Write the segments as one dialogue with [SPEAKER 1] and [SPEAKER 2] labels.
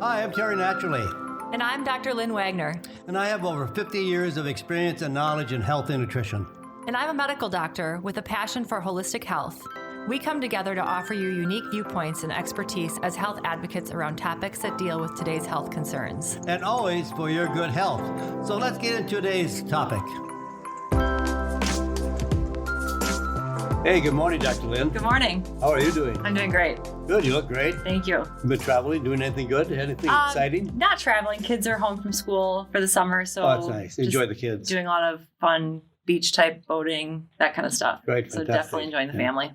[SPEAKER 1] Hi, I'm Terry Naturally,
[SPEAKER 2] And I'm Dr. Lynn Wagner.
[SPEAKER 1] and I have over 50 years of experience and knowledge in health and nutrition.
[SPEAKER 2] And I'm a medical doctor with a passion for holistic health. We come together to offer you unique viewpoints and expertise as health advocates around topics that deal with today's health concerns.
[SPEAKER 1] And always for your good health. So let's get into today's topic. Hey, good morning, Dr. Lynn.
[SPEAKER 2] Good morning.
[SPEAKER 1] How are you doing?
[SPEAKER 2] I'm doing great.
[SPEAKER 1] Good, you look great.
[SPEAKER 2] Thank you.
[SPEAKER 1] You been traveling, doing anything good? Anything exciting?
[SPEAKER 2] Not traveling. Kids are home from school for the summer, so
[SPEAKER 1] Oh, that's nice. Enjoy the kids.
[SPEAKER 2] doing a lot of fun beach type boating, that kind of stuff.
[SPEAKER 1] Great,
[SPEAKER 2] So
[SPEAKER 1] fantastic.
[SPEAKER 2] definitely enjoying the
[SPEAKER 1] Yeah.
[SPEAKER 2] family.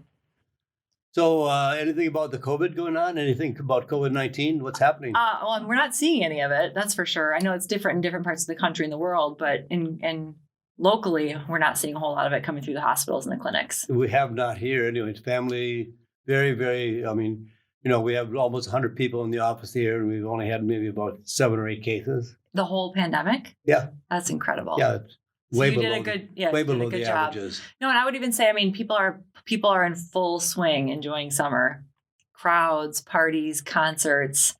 [SPEAKER 1] So anything about the COVID going on? Anything about COVID-19? What's happening?
[SPEAKER 2] Well, we're not seeing any of it, that's for sure. I know it's different in different parts of the country and the world, but in locally, we're not seeing a whole lot of it coming through the hospitals and the clinics.
[SPEAKER 1] We have not here. Anyways, family, very, we have almost 100 people in the office here, and we've only had maybe about 7 or 8 cases.
[SPEAKER 2] The whole pandemic?
[SPEAKER 1] Yeah.
[SPEAKER 2] That's incredible.
[SPEAKER 1] Yeah, it's
[SPEAKER 2] So
[SPEAKER 1] way
[SPEAKER 2] you
[SPEAKER 1] below,
[SPEAKER 2] did a good,
[SPEAKER 1] way
[SPEAKER 2] you did
[SPEAKER 1] below
[SPEAKER 2] a good
[SPEAKER 1] the
[SPEAKER 2] job.
[SPEAKER 1] averages.
[SPEAKER 2] No, and I would even say, people are in full swing enjoying summer. Crowds, parties, concerts,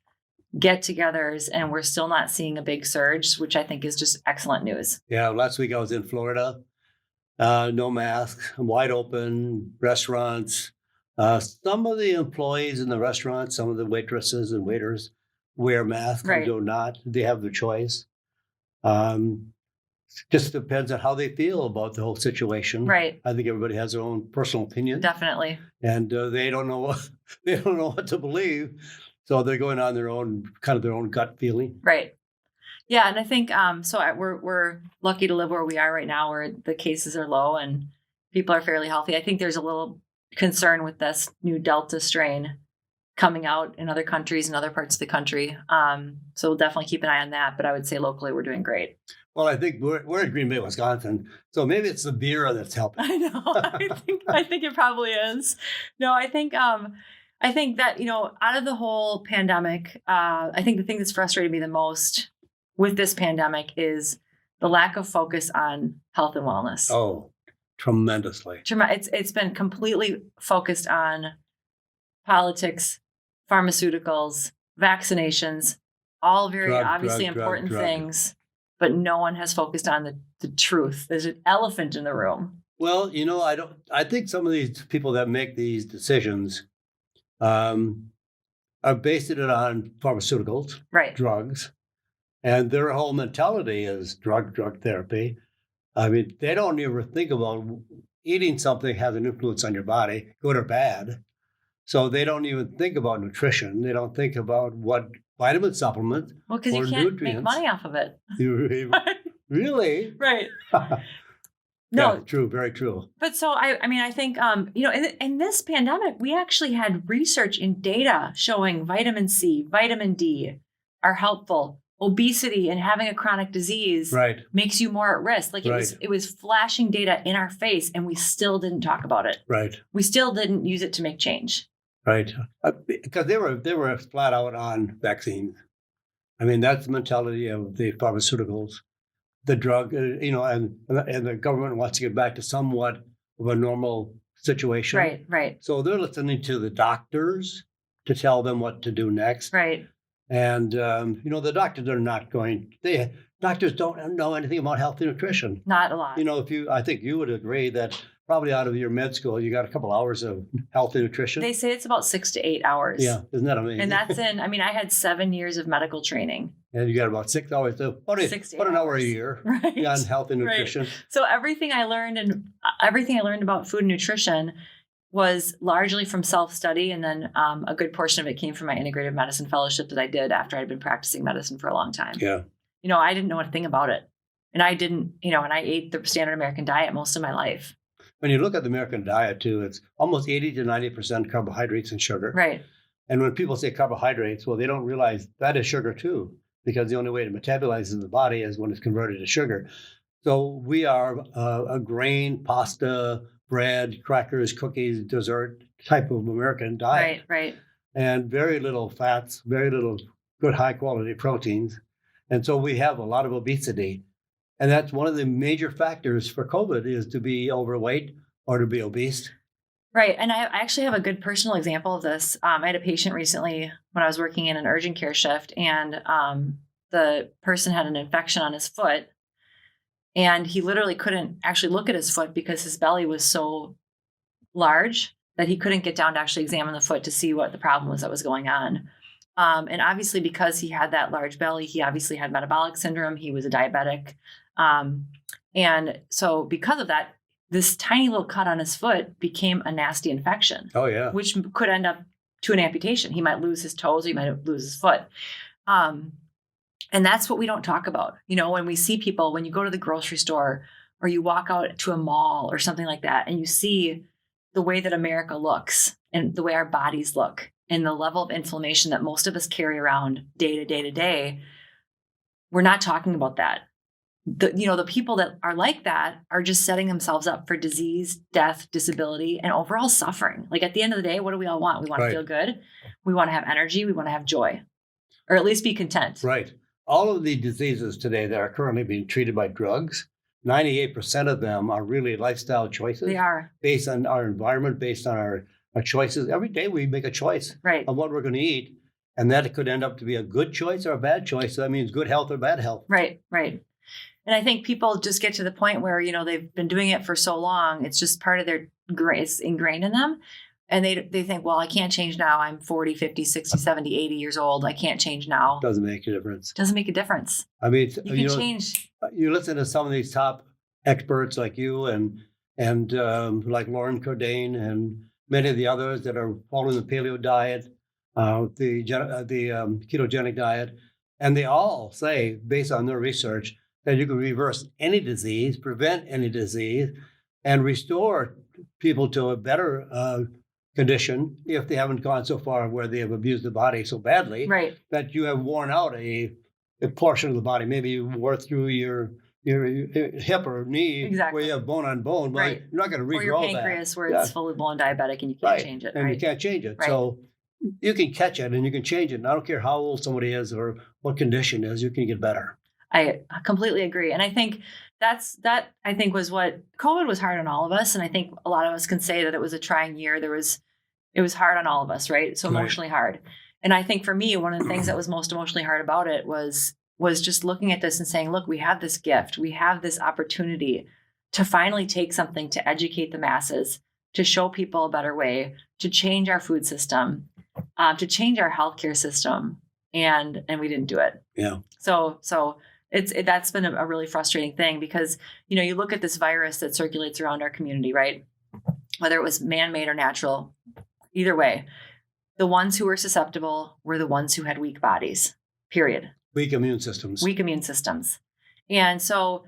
[SPEAKER 2] get-togethers, and we're still not seeing a big surge, which I think is just excellent news.
[SPEAKER 1] Yeah, last week I was in Florida. No mask, wide open, restaurants. Some of the employees in the restaurants, some of the waitresses and waiters wear masks
[SPEAKER 2] Right.
[SPEAKER 1] and do not. They have their choice. Just depends on how they feel about the whole situation.
[SPEAKER 2] Right.
[SPEAKER 1] I think everybody has their own personal opinion,
[SPEAKER 2] Definitely.
[SPEAKER 1] and they don't know what to believe, so they're going on their own gut feeling.
[SPEAKER 2] Right. Yeah, and I think we're lucky to live where we are right now, where the cases are low and people are fairly healthy. I think there's a little concern with this new Delta strain coming out in other countries and other parts of the country. So we'll definitely keep an eye on that. But I would say locally we're doing great.
[SPEAKER 1] Well, I think we're in Green Bay, Wisconsin, so maybe it's the beer that's helping.
[SPEAKER 2] I know. I think it probably is. No, I think that, out of the whole pandemic, I think the thing that's frustrated me the most with this pandemic is the lack of focus on health and wellness.
[SPEAKER 1] Oh, tremendously.
[SPEAKER 2] It's been completely focused on politics, pharmaceuticals, vaccinations, all very obviously important things, but no one has focused on the truth. There's an elephant in the room.
[SPEAKER 1] Well, I think some of these people that make these decisions are basing it on pharmaceuticals,
[SPEAKER 2] Right.
[SPEAKER 1] drugs, and their whole mentality is drug therapy. I mean, they don't ever think about eating something has an influence on your body, good or bad. So they don't even think about nutrition. They don't think about what vitamin supplements.
[SPEAKER 2] Well, because you
[SPEAKER 1] or
[SPEAKER 2] can't
[SPEAKER 1] nutrients.
[SPEAKER 2] make money off of it.
[SPEAKER 1] Really?
[SPEAKER 2] Right.
[SPEAKER 1] No,
[SPEAKER 2] No,
[SPEAKER 1] true, very true.
[SPEAKER 2] but so I think in this pandemic, we actually had research and data showing vitamin C, vitamin D are helpful. Obesity and having a chronic disease
[SPEAKER 1] Right.
[SPEAKER 2] makes you more at risk. Like it was flashing data in our face, and we still didn't talk about it.
[SPEAKER 1] Right.
[SPEAKER 2] We still didn't use it to make change.
[SPEAKER 1] Right. Because they were flat out on vaccines. I mean, that's the mentality of the pharmaceuticals, the drug, and the government wants to get back to somewhat of a normal situation.
[SPEAKER 2] Right.
[SPEAKER 1] So they're listening to the doctors to tell them what to do next.
[SPEAKER 2] Right.
[SPEAKER 1] And, the doctors are not doctors don't know anything about healthy nutrition.
[SPEAKER 2] Not a lot.
[SPEAKER 1] I think you would agree that probably out of your med school, you got a couple hours of healthy nutrition.
[SPEAKER 2] They say it's about 6 to 8 hours.
[SPEAKER 1] Yeah, isn't that amazing?
[SPEAKER 2] And that's I had 7 years of medical training.
[SPEAKER 1] And you got about 6 hours, about an hour a year
[SPEAKER 2] Right.
[SPEAKER 1] on health and nutrition.
[SPEAKER 2] Right. So everything I learned about food and nutrition was largely from self-study. And then a good portion of it came from my integrative medicine fellowship that I did after I'd been practicing medicine for a long time.
[SPEAKER 1] Yeah.
[SPEAKER 2] I didn't know a thing about it. And I didn't, and I ate the standard American diet most of my life.
[SPEAKER 1] When you look at the American diet too, it's almost 80 to 90% carbohydrates and sugar.
[SPEAKER 2] Right.
[SPEAKER 1] And when people say carbohydrates, well, they don't realize that is sugar too, because the only way to metabolize in the body is when it's converted to sugar. So we are a grain, pasta, bread, crackers, cookies, dessert type of American diet.
[SPEAKER 2] Right.
[SPEAKER 1] And very little fats, very little good high quality proteins. And so we have a lot of obesity. And that's one of the major factors for COVID is to be overweight or to be obese.
[SPEAKER 2] Right. And I actually have a good personal example of this. I had a patient recently when I was working in an urgent care shift, and the person had an infection on his foot, and he literally couldn't actually look at his foot because his belly was so large that he couldn't get down to actually examine the foot to see what the problem was that was going on. And obviously, because he had that large belly, he obviously had metabolic syndrome. He was a diabetic. And so because of that, this tiny little cut on his foot became a nasty infection,
[SPEAKER 1] Oh, yeah.
[SPEAKER 2] which could end up to an amputation. He might lose his toes, or he might lose his foot. And that's what we don't talk about. When we see people, when you go to the grocery store or you walk out to a mall or something like that, and you see the way that America looks and the way our bodies look and the level of inflammation that most of us carry around day to day, we're not talking about that. The people that are like that are just setting themselves up for disease, death, disability, and overall suffering. Like, at the end of the day, what do we all want? We want to feel good. We want to have energy. We want to have joy, or at least be content.
[SPEAKER 1] Right. All of the diseases today that are currently being treated by drugs, 98% of them are really lifestyle choices.
[SPEAKER 2] They are.
[SPEAKER 1] Based on our environment, based on our choices. Every day we make a choice of what we're going to eat. And that could end up to be a good choice or a bad choice. So that means good health or bad health.
[SPEAKER 2] Right. And I think people just get to the point where, they've been doing it for so long. It's just part of their it's ingrained in them. And they think, well, I can't change now. I'm 40, 50, 60, 70, 80 years old. I can't change now.
[SPEAKER 1] Doesn't make a difference.
[SPEAKER 2] Doesn't make a difference.
[SPEAKER 1] I mean,
[SPEAKER 2] you can change.
[SPEAKER 1] You listen to some of these top experts like you and like Lauren Cordain and many of the others that are following the paleo diet, the ketogenic diet. And they all say, based on their research, that you can reverse any disease, prevent any disease, and restore people to a better condition if they haven't gone so far where they have abused the body so badly that you have worn out a portion of the body. Maybe you wore through your hip or knee where you have bone on bone, but you're not going to regrow that. Or
[SPEAKER 2] your pancreas where it's fully blown diabetic and you can't change it.
[SPEAKER 1] And you can't change it. So you can catch it and you can change it. And I don't care how old somebody is or what condition is, you can get better.
[SPEAKER 2] I completely agree. And I think that was what COVID was hard on all of us. And I think a lot of us can say that it was a trying year. It was hard on all of us, right? So emotionally hard. And I think for me, one of the things that was most emotionally hard about it was just looking at this and saying, look, we have this gift. We have this opportunity to finally take something to educate the masses, to show people a better way, to change our food system, to change our healthcare system. And we didn't do it.
[SPEAKER 1] Yeah.
[SPEAKER 2] So that's been a really frustrating thing because, you look at this virus that circulates around our community, right? Whether it was man-made or natural, either way, the ones who were susceptible were the ones who had weak bodies, period.
[SPEAKER 1] Weak immune systems.
[SPEAKER 2] And so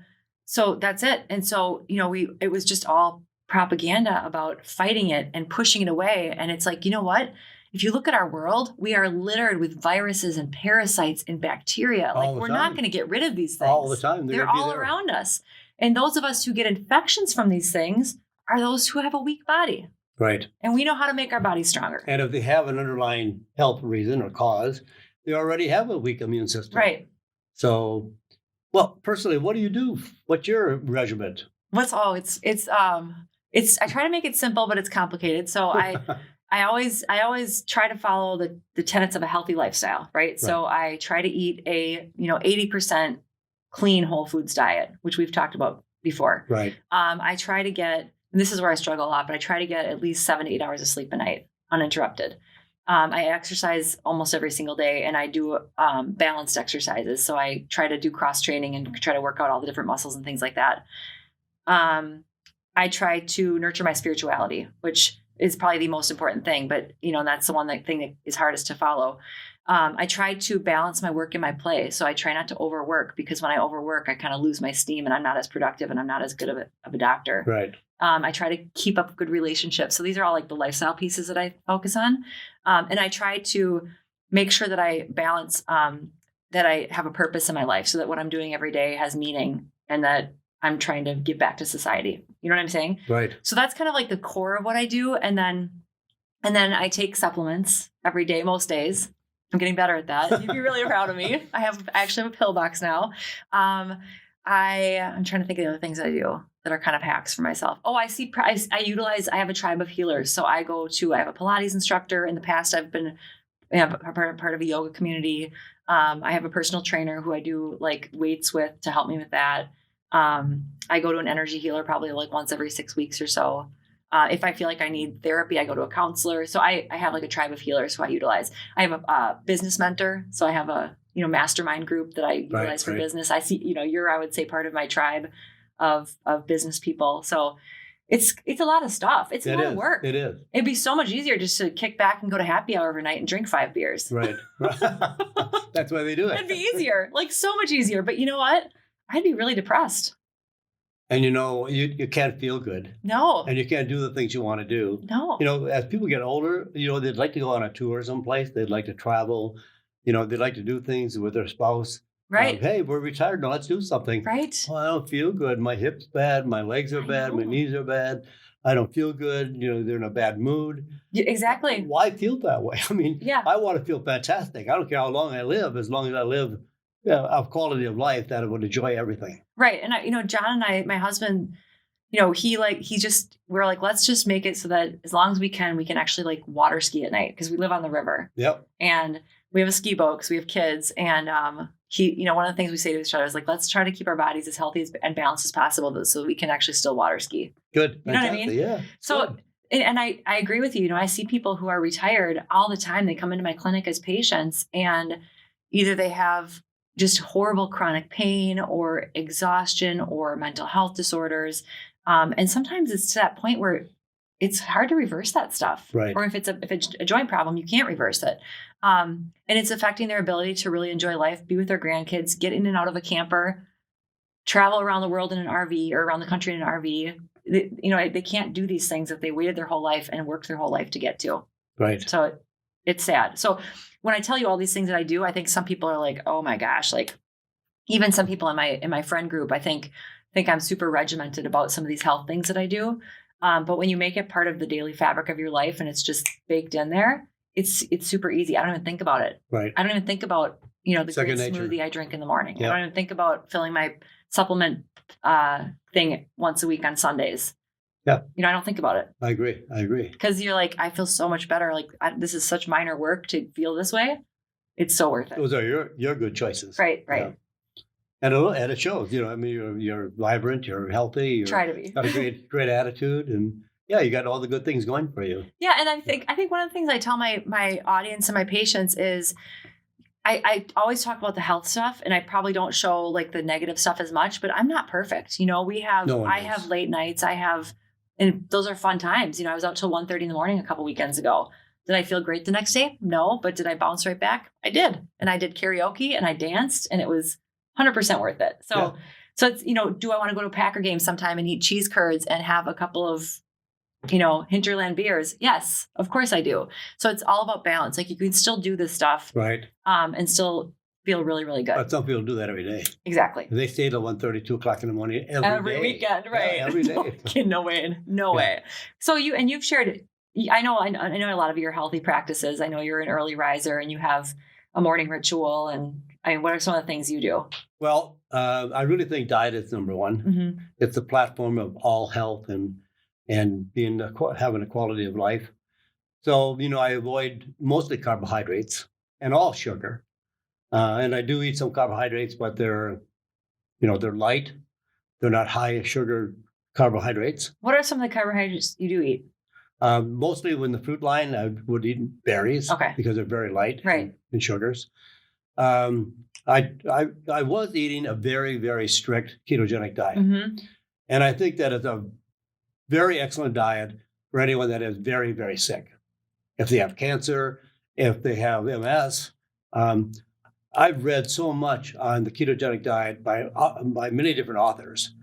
[SPEAKER 2] that's it. And so, it was just all propaganda about fighting it and pushing it away. And it's like, you know what? If you look at our world, we are littered with viruses and parasites and bacteria. Like, we're not going to get rid of these things.
[SPEAKER 1] All the time.
[SPEAKER 2] They're all around us. And those of us who get infections from these things are those who have a weak body.
[SPEAKER 1] Right.
[SPEAKER 2] And we know how to make our bodies stronger.
[SPEAKER 1] And if they have an underlying health reason or cause, they already have a weak immune system.
[SPEAKER 2] Right. So,
[SPEAKER 1] well, personally, what do you do? What's your regimen?
[SPEAKER 2] I try to make it simple, but it's complicated. So I always try to follow the tenets of a healthy lifestyle, right? So I try to eat a 80% clean whole foods diet, which we've talked about before.
[SPEAKER 1] Right.
[SPEAKER 2] I try to get, and this is where I struggle a lot, but I try to get at least 7 to 8 hours of sleep a night, uninterrupted. I exercise almost every single day, and I do balanced exercises. So I try to do cross training and try to work out all the different muscles and things like that. I try to nurture my spirituality, which is probably the most important thing, but that's the thing that is hardest to follow. I try to balance my work and my play. So I try not to overwork, because when I overwork, I kind of lose my steam and I'm not as productive and I'm not as good of a doctor.
[SPEAKER 1] Right.
[SPEAKER 2] I try to keep up good relationships. So these are all like the lifestyle pieces that I focus on. And I try to make sure that I balance, that I have a purpose in my life so that what I'm doing every day has meaning and that I'm trying to give back to society. You know what I'm saying?
[SPEAKER 1] Right.
[SPEAKER 2] So that's kind of like the core of what I do. And then I take supplements every day, most days. I'm getting better at that. You'd be really proud of me. I actually have a pill box now. I'm trying to think of the other things I do. that are kind of hacks for myself. Oh, I have a tribe of healers. So I have a Pilates instructor. In the past, I've been part of a yoga community. I have a personal trainer who I do like weights with to help me with that. I go to an energy healer probably like once every 6 weeks or so. If I feel like I need therapy, I go to a counselor. So I have like a tribe of healers who I utilize. I have a business mentor. So I have a, mastermind group that I utilize for business. I see, you're, I would say, part of my tribe of business people. So it's a lot of stuff. It's a lot of work.
[SPEAKER 1] It is.
[SPEAKER 2] It'd be so much easier just to kick back and go to happy hour every night and drink 5 beers.
[SPEAKER 1] Right. That's why they do it.
[SPEAKER 2] It'd be easier, like so much easier. But you know what? I'd be really depressed.
[SPEAKER 1] And you can't feel good.
[SPEAKER 2] No.
[SPEAKER 1] And you can't do the things you want to do.
[SPEAKER 2] No.
[SPEAKER 1] As people get older, they'd like to go on a tour someplace. They'd like to travel. They'd like to do things with their spouse.
[SPEAKER 2] Right.
[SPEAKER 1] Hey, we're retired now. Let's do something.
[SPEAKER 2] Right.
[SPEAKER 1] Well, I don't feel good. My hip's bad. My legs are bad. My knees are bad. I don't feel good. They're in a bad mood.
[SPEAKER 2] Yeah, exactly.
[SPEAKER 1] Why feel that way? I mean, I want to feel fantastic. I don't care how long I live, as long as I live a quality of life that I would enjoy everything.
[SPEAKER 2] Right. And John and I, my husband, we're like, let's just make it so that as long as we can actually like water ski at night because we live on the river.
[SPEAKER 1] Yep.
[SPEAKER 2] And we have a ski boat because we have kids. And one of the things we say to each other is like, let's try to keep our bodies as healthy and balanced as possible so we can actually still water ski.
[SPEAKER 1] Good.
[SPEAKER 2] You know what I mean?
[SPEAKER 1] Yeah.
[SPEAKER 2] So, and I agree with you. I see people who are retired all the time. They come into my clinic as patients and either they have just horrible chronic pain or exhaustion or mental health disorders. And sometimes it's to that point where it's hard to reverse that stuff.
[SPEAKER 1] Right.
[SPEAKER 2] Or if it's a joint problem, you can't reverse it. And it's affecting their ability to really enjoy life, be with their grandkids, get in and out of a camper, travel around the world in an RV or around the country in an RV. They can't do these things that they waited their whole life and worked their whole life to get to.
[SPEAKER 1] Right.
[SPEAKER 2] So it's sad. So when I tell you all these things that I do, I think some people are like, oh my gosh, like even some people in my friend group, I think I'm super regimented about some of these health things that I do. But when you make it part of the daily fabric of your life and it's just baked in there, it's super easy. I don't even think about it.
[SPEAKER 1] Right.
[SPEAKER 2] I don't even think about, the
[SPEAKER 1] Second
[SPEAKER 2] great
[SPEAKER 1] nature.
[SPEAKER 2] smoothie I drink in the morning.
[SPEAKER 1] Yep.
[SPEAKER 2] I don't even think about filling my supplement thing once a week on Sundays.
[SPEAKER 1] Yeah.
[SPEAKER 2] I don't think about it.
[SPEAKER 1] I agree.
[SPEAKER 2] Because you're like, I feel so much better. Like this is such minor work to feel this way. It's so worth it.
[SPEAKER 1] Those are your good choices.
[SPEAKER 2] Right.
[SPEAKER 1] Yeah. And it shows, you're vibrant, you're healthy, you
[SPEAKER 2] try to be.
[SPEAKER 1] Got a great attitude, and you got all the good things going for you.
[SPEAKER 2] Yeah, and I think one of the things I tell my audience and my patients is I always talk about the health stuff, and I probably don't show like the negative stuff as much, but I'm not perfect. I have late nights, and those are fun times. I was out till 1:30 in the morning a couple weekends ago. Did I feel great the next day? No, but did I bounce right back? I did, and I did karaoke and I danced, and it was 100% worth it. So it's, do I want to go to a Packer game sometime and eat cheese curds and have a couple of, hinterland beers? Yes, of course I do. So it's all about balance. Like you can still do this stuff.
[SPEAKER 1] Right.
[SPEAKER 2] And still feel really, really good.
[SPEAKER 1] But some people do that every day.
[SPEAKER 2] Exactly.
[SPEAKER 1] They stay till 1:30, 2 o'clock in the morning every day.
[SPEAKER 2] Weekend, right?
[SPEAKER 1] Yeah, every day.
[SPEAKER 2] No way. So you've shared, I know a lot of your healthy practices. I know you're an early riser and you have a morning ritual. And what are some of the things you do?
[SPEAKER 1] Well, I really think diet is number one.
[SPEAKER 2] Mm-hmm.
[SPEAKER 1] It's the platform of all health and having a quality of life. So, I avoid mostly carbohydrates and all sugar. And I do eat some carbohydrates, but they're light. They're not high sugar carbohydrates. What
[SPEAKER 2] are some of the carbohydrates you do eat?
[SPEAKER 1] Mostly in the fruit line, I would eat berries because they're very light in sugars. I was eating a very, very strict ketogenic diet.
[SPEAKER 2] Mm-hmm.
[SPEAKER 1] And I think that it's a very excellent diet for anyone that is very, very sick. If they have cancer, if they have MS. I've read so much on the ketogenic diet by many different authors,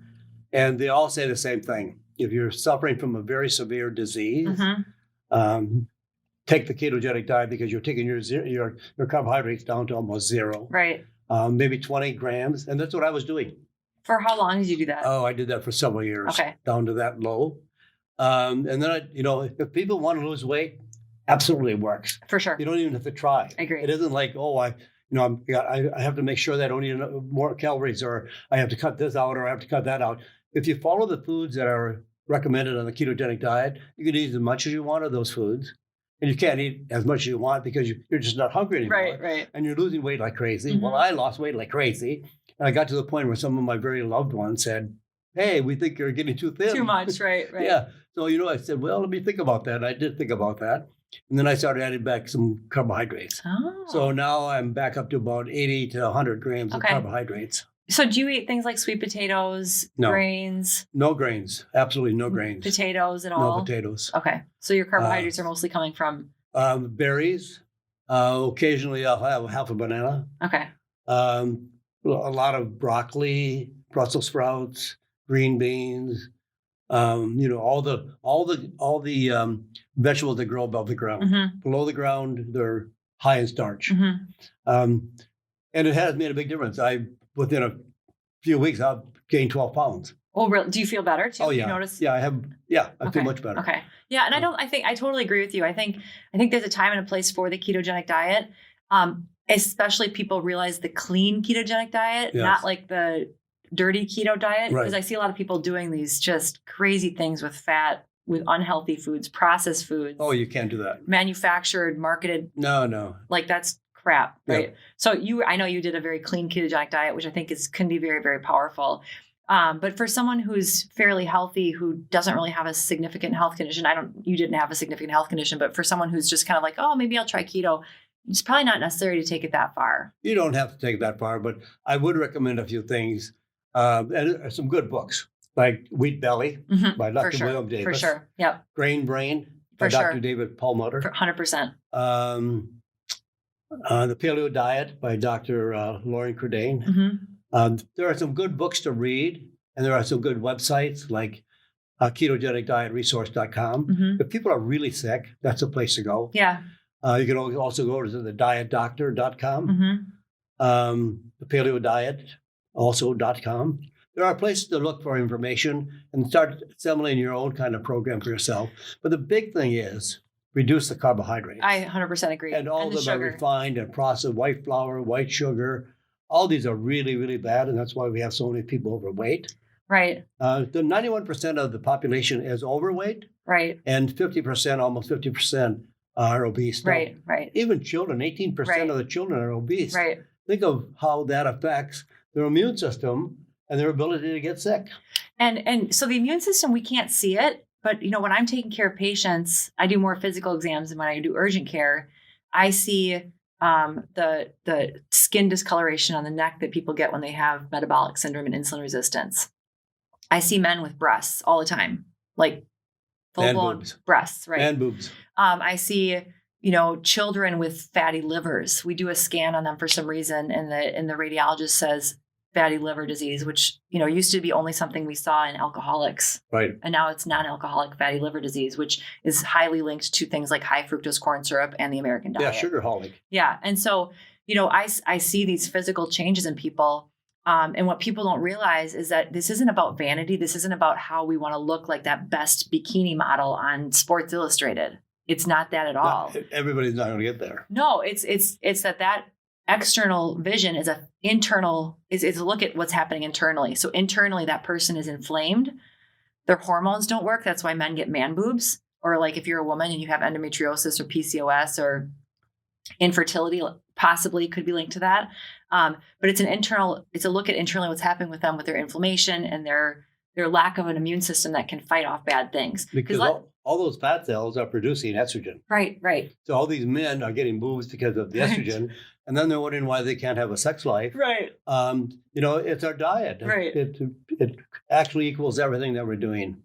[SPEAKER 1] and they all say the same thing. If you're suffering from a very severe disease, take the ketogenic diet because you're taking your carbohydrates down to almost zero.
[SPEAKER 2] Right.
[SPEAKER 1] Maybe 20 grams. And that's what I was doing.
[SPEAKER 2] For how long did you do that?
[SPEAKER 1] Oh, I did that for several years.
[SPEAKER 2] Okay.
[SPEAKER 1] Down to that low. And then, if people want to lose weight, absolutely works.
[SPEAKER 2] For sure.
[SPEAKER 1] You don't even have to try.
[SPEAKER 2] I agree.
[SPEAKER 1] It isn't like, I have to make sure that I don't eat more calories, or I have to cut this out, or I have to cut that out. If you follow the foods that are recommended on the ketogenic diet, you can eat as much as you want of those foods. And you can't eat as much as you want because you're just not hungry anymore.
[SPEAKER 2] Right.
[SPEAKER 1] And you're losing weight like crazy.
[SPEAKER 2] Mm-hmm.
[SPEAKER 1] Well, I lost weight like crazy. And I got to the point where some of my very loved ones said, "Hey, we think you're getting too thin."
[SPEAKER 2] Too much, right.
[SPEAKER 1] Yeah. So, I said, well, let me think about that. And I did think about that. And then I started adding back some carbohydrates.
[SPEAKER 2] Oh.
[SPEAKER 1] So now I'm back up to about 80 to 100 grams of carbohydrates.
[SPEAKER 2] So do you eat things like sweet potatoes, grains?
[SPEAKER 1] No grains. Absolutely no grains.
[SPEAKER 2] Potatoes at all?
[SPEAKER 1] No potatoes.
[SPEAKER 2] Okay. So your carbohydrates are mostly coming from?
[SPEAKER 1] Berries. Occasionally I'll have half a banana.
[SPEAKER 2] Okay.
[SPEAKER 1] A lot of broccoli, Brussels sprouts, green beans. All the vegetables that grow above the ground.
[SPEAKER 2] Mm-hmm.
[SPEAKER 1] Below the ground, they're high in starch.
[SPEAKER 2] Mm-hmm.
[SPEAKER 1] And it has made a big difference. Within a few weeks, I've gained 12 pounds.
[SPEAKER 2] Oh, really? Do you feel better too?
[SPEAKER 1] Oh, yeah.
[SPEAKER 2] You notice?
[SPEAKER 1] Yeah, I have. Yeah, I feel much better.
[SPEAKER 2] Okay. Yeah. And I think I totally agree with you. I think there's a time and a place for the ketogenic diet. Especially people realize the clean ketogenic diet, not like the dirty keto diet. Because I see a lot of people doing these just crazy things with fat, with unhealthy foods, processed foods.
[SPEAKER 1] Oh, you can't do that.
[SPEAKER 2] Manufactured, marketed. No. Like that's crap, right? Yeah. So I know you did a very clean ketogenic diet, which I think can be very, very powerful. But for someone who's fairly healthy, who doesn't really have a significant health condition, you didn't have a significant health condition, but for someone who's just kind of like, oh, maybe I'll try keto, it's probably not necessary to take it that far. You
[SPEAKER 1] don't have to take it that far, but I would recommend a few things. And some good books, like Wheat Belly by Dr. William Davis.
[SPEAKER 2] For sure. Yep.
[SPEAKER 1] Grain Brain by Dr. David Perlmutter.
[SPEAKER 2] 100%.
[SPEAKER 1] The Paleo Diet by Dr. Lauren Crudane.
[SPEAKER 2] Mm-hmm.
[SPEAKER 1] There are some good books to read, and there are some good websites like ketogenicdietresource.com.
[SPEAKER 2] Mm-hmm.
[SPEAKER 1] If people are really sick, that's a place to go.
[SPEAKER 2] Yeah.
[SPEAKER 1] You can also go to the dietdoctor.com, the Paleo Diet also.com. There are places to look for information and start assembling your own kind of program for yourself. But the big thing is reduce the carbohydrates.
[SPEAKER 2] I 100% agree.
[SPEAKER 1] And all
[SPEAKER 2] of
[SPEAKER 1] them are refined and processed, white flour, white sugar. All these are really, really bad, and that's why we have so many people overweight.
[SPEAKER 2] Right.
[SPEAKER 1] The 91% of the population is overweight.
[SPEAKER 2] Right.
[SPEAKER 1] And 50%, almost 50%, are obese.
[SPEAKER 2] Right.
[SPEAKER 1] Even children, 18% of the children are obese.
[SPEAKER 2] Right.
[SPEAKER 1] Think of how that affects their immune system and their ability to get sick.
[SPEAKER 2] And so the immune system, we can't see it, but when I'm taking care of patients, I do more physical exams, and when I do urgent care, I see the skin discoloration on the neck that people get when they have metabolic syndrome and insulin resistance. I see men with breasts all the time, like full-blown breasts, right?
[SPEAKER 1] And boobs.
[SPEAKER 2] I see children with fatty livers. We do a scan on them for some reason, and the radiologist says fatty liver disease, which used to be only something we saw in alcoholics,
[SPEAKER 1] right?
[SPEAKER 2] And now it's non-alcoholic fatty liver disease, which is highly linked to things like high fructose corn syrup and the American diet.
[SPEAKER 1] Yeah, sugarholic.
[SPEAKER 2] Yeah, and so I see these physical changes in people, and what people don't realize is that this isn't about vanity. This isn't about how we want to look like that best bikini model on Sports Illustrated. It's not that at all.
[SPEAKER 1] Everybody's not going to get there.
[SPEAKER 2] No, it's that external vision is is a look at what's happening internally. So internally, that person is inflamed. Their hormones don't work. That's why men get man boobs. Or like if you're a woman and you have endometriosis or PCOS or infertility, possibly could be linked to that. But it's a look at internally what's happening with them, with their inflammation and their lack of an immune system that can fight off bad things.
[SPEAKER 1] Because all those fat cells are producing estrogen.
[SPEAKER 2] Right.
[SPEAKER 1] So all these men are getting boobs because of the estrogen. And then they're wondering why they can't have a sex life.
[SPEAKER 2] Right.
[SPEAKER 1] It's our diet.
[SPEAKER 2] Right.
[SPEAKER 1] It actually equals everything that we're doing.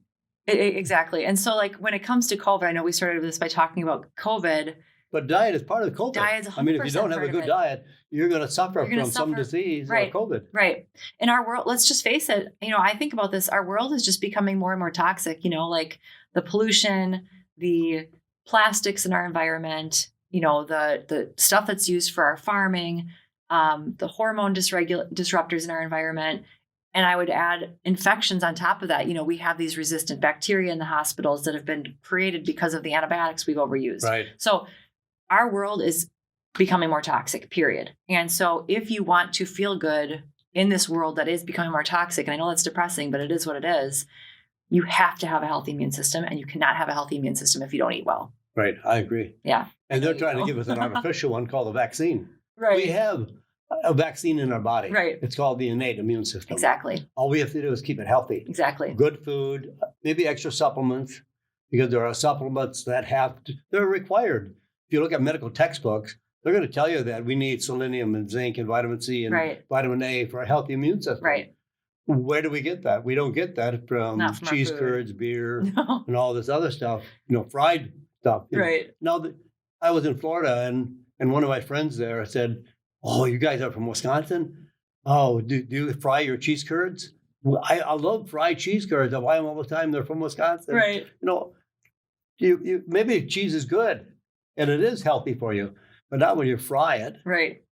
[SPEAKER 2] Exactly. And so like when it comes to COVID, I know we started this by talking about COVID.
[SPEAKER 1] But diet is part of COVID.
[SPEAKER 2] Diet's 100%
[SPEAKER 1] if you don't have a good diet, you're going to suffer from some disease or COVID.
[SPEAKER 2] Right. In our world, let's just face it. I think about this. Our world is just becoming more and more toxic, like the pollution, the plastics in our environment, the stuff that's used for our farming, the hormone disruptors in our environment. And I would add infections on top of that. We have these resistant bacteria in the hospitals that have been created because of the antibiotics we've overused.
[SPEAKER 1] Right.
[SPEAKER 2] So our world is becoming more toxic, period. And so if you want to feel good in this world that is becoming more toxic, and I know that's depressing, but it is what it is, you have to have a healthy immune system, and you cannot have a healthy immune system if you don't eat well.
[SPEAKER 1] Right. I agree.
[SPEAKER 2] Yeah.
[SPEAKER 1] And they're trying to give us an artificial one called a vaccine.
[SPEAKER 2] Right.
[SPEAKER 1] We have a vaccine in our body.
[SPEAKER 2] Right.
[SPEAKER 1] It's called the innate immune system.
[SPEAKER 2] Exactly.
[SPEAKER 1] All we have to do is keep it healthy.
[SPEAKER 2] Exactly.
[SPEAKER 1] Good food, maybe extra supplements, because there are supplements that they're required. If you look at medical textbooks, they're going to tell you that we need selenium and zinc and vitamin C and
[SPEAKER 2] Right.
[SPEAKER 1] vitamin A for a healthy immune system.
[SPEAKER 2] Right.
[SPEAKER 1] Where do we get that? We don't get that from
[SPEAKER 2] Not from our
[SPEAKER 1] cheese
[SPEAKER 2] food.
[SPEAKER 1] curds, beer,
[SPEAKER 2] No.
[SPEAKER 1] and all this other stuff, fried stuff.
[SPEAKER 2] Right.
[SPEAKER 1] Now, I was in Florida, and one of my friends there said, "Oh, you guys are from Wisconsin? Oh, do you fry your cheese curds?" Well, I love fried cheese curds. I buy them all the time. They're from Wisconsin.
[SPEAKER 2] Right.
[SPEAKER 1] You maybe cheese is good, and it is healthy for you, but not when you fry it.
[SPEAKER 2] Right.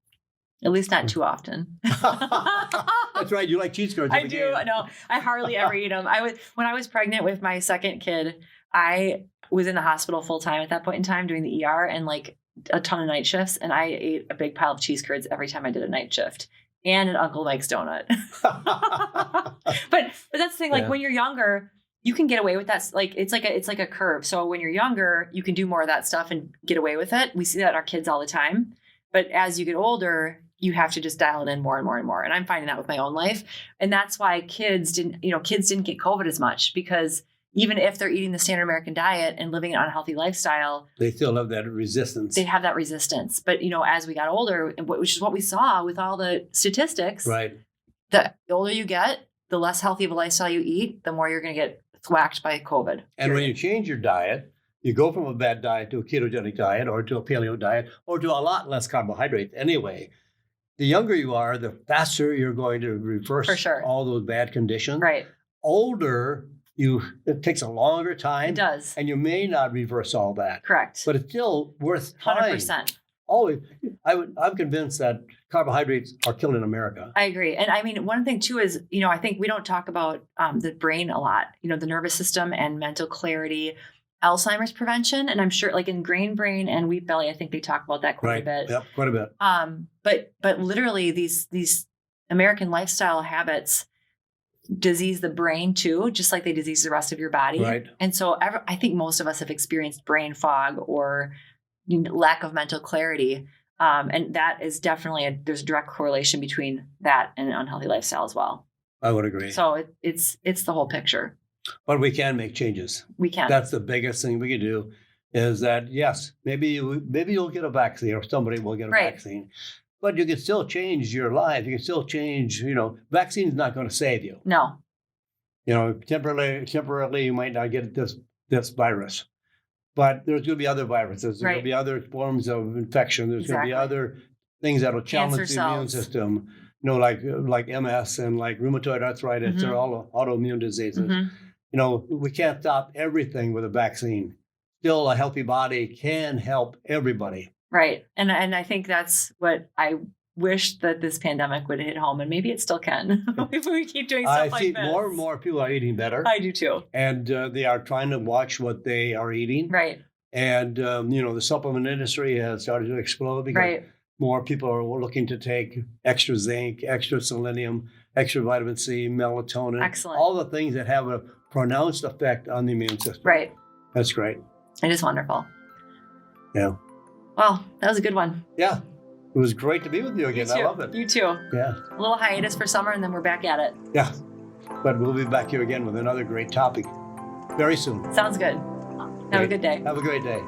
[SPEAKER 2] At least not too often.
[SPEAKER 1] That's right. You like cheese curds.
[SPEAKER 2] I do. No, I hardly ever eat them. When I was pregnant with my second kid, I was in the hospital full time at that point in time doing the ER and like a ton of night shifts. And I ate a big pile of cheese curds every time I did a night shift and an Uncle Mike's donut. but that's the thing. Like when you're younger, you can get away with that. Like it's like a curve. So when you're younger, you can do more of that stuff and get away with it. We see that in our kids all the time. But as you get older, you have to just dial it in more and more and more. And I'm finding that with my own life. And that's why kids didn't get COVID as much, because even if they're eating the standard American diet and living an unhealthy lifestyle,
[SPEAKER 1] they still have that resistance.
[SPEAKER 2] They have that resistance. But, as we got older, which is what we saw with all the statistics,
[SPEAKER 1] right?
[SPEAKER 2] The older you get, the less healthy of a lifestyle you eat, the more you're going to get thwacked by COVID.
[SPEAKER 1] And when you change your diet, you go from a bad diet to a ketogenic diet or to a paleo diet or to a lot less carbohydrates anyway. The younger you are, the faster you're going to reverse all those bad conditions.
[SPEAKER 2] Right.
[SPEAKER 1] Older, it takes a longer time.
[SPEAKER 2] It does.
[SPEAKER 1] And you may not reverse all that.
[SPEAKER 2] Correct.
[SPEAKER 1] But it's still worth time.
[SPEAKER 2] 100%.
[SPEAKER 1] Always. I'm convinced that carbohydrates are killing America.
[SPEAKER 2] I agree. And I mean, one thing too is, I think we don't talk about the brain a lot, the nervous system and mental clarity, Alzheimer's prevention. And I'm sure like in Grain Brain and Wheat Belly, I think they talk about that quite a bit.
[SPEAKER 1] Yep, quite a bit.
[SPEAKER 2] But literally these American lifestyle habits disease the brain too, just like they disease the rest of your body.
[SPEAKER 1] Right.
[SPEAKER 2] And so I think most of us have experienced brain fog or lack of mental clarity. And that is definitely there's a direct correlation between that and an unhealthy lifestyle as well.
[SPEAKER 1] I would agree.
[SPEAKER 2] So it's the whole picture.
[SPEAKER 1] But we can make changes.
[SPEAKER 2] We can.
[SPEAKER 1] That's the biggest thing we can do is that, yes, maybe you'll get a vaccine or somebody will get a vaccine, but you can still change your life. You can still change, vaccine's not going to save you.
[SPEAKER 2] No.
[SPEAKER 1] Temporarily you might not get this virus, but there's going to be other viruses. There's going to be other forms of infection. There's going to be other things that will challenge the immune system, like MS and like rheumatoid arthritis.
[SPEAKER 2] Mm-hmm.
[SPEAKER 1] They're all autoimmune diseases.
[SPEAKER 2] Mm-hmm.
[SPEAKER 1] We can't stop everything with a vaccine. Still, a healthy body can help everybody.
[SPEAKER 2] Right. And I think that's what I wish that this pandemic would hit home, and maybe it still can if we keep doing stuff like this.
[SPEAKER 1] I see more and more people are eating better.
[SPEAKER 2] I do too.
[SPEAKER 1] And they are trying to watch what they are eating.
[SPEAKER 2] Right.
[SPEAKER 1] And, the supplement industry has started to explode because more people are looking to take extra zinc, extra selenium, extra vitamin C, melatonin.
[SPEAKER 2] Excellent.
[SPEAKER 1] All the things that have a pronounced effect on the immune system.
[SPEAKER 2] Right.
[SPEAKER 1] That's great.
[SPEAKER 2] It is wonderful.
[SPEAKER 1] Yeah.
[SPEAKER 2] Well, that was a good one.
[SPEAKER 1] Yeah. It was great to be with you again. I love it.
[SPEAKER 2] You too.
[SPEAKER 1] Yeah.
[SPEAKER 2] A little hiatus for summer and then we're back at it.
[SPEAKER 1] Yeah. But we'll be back here again with another great topic very soon.
[SPEAKER 2] Sounds good. Have a good day.
[SPEAKER 1] Have a great day.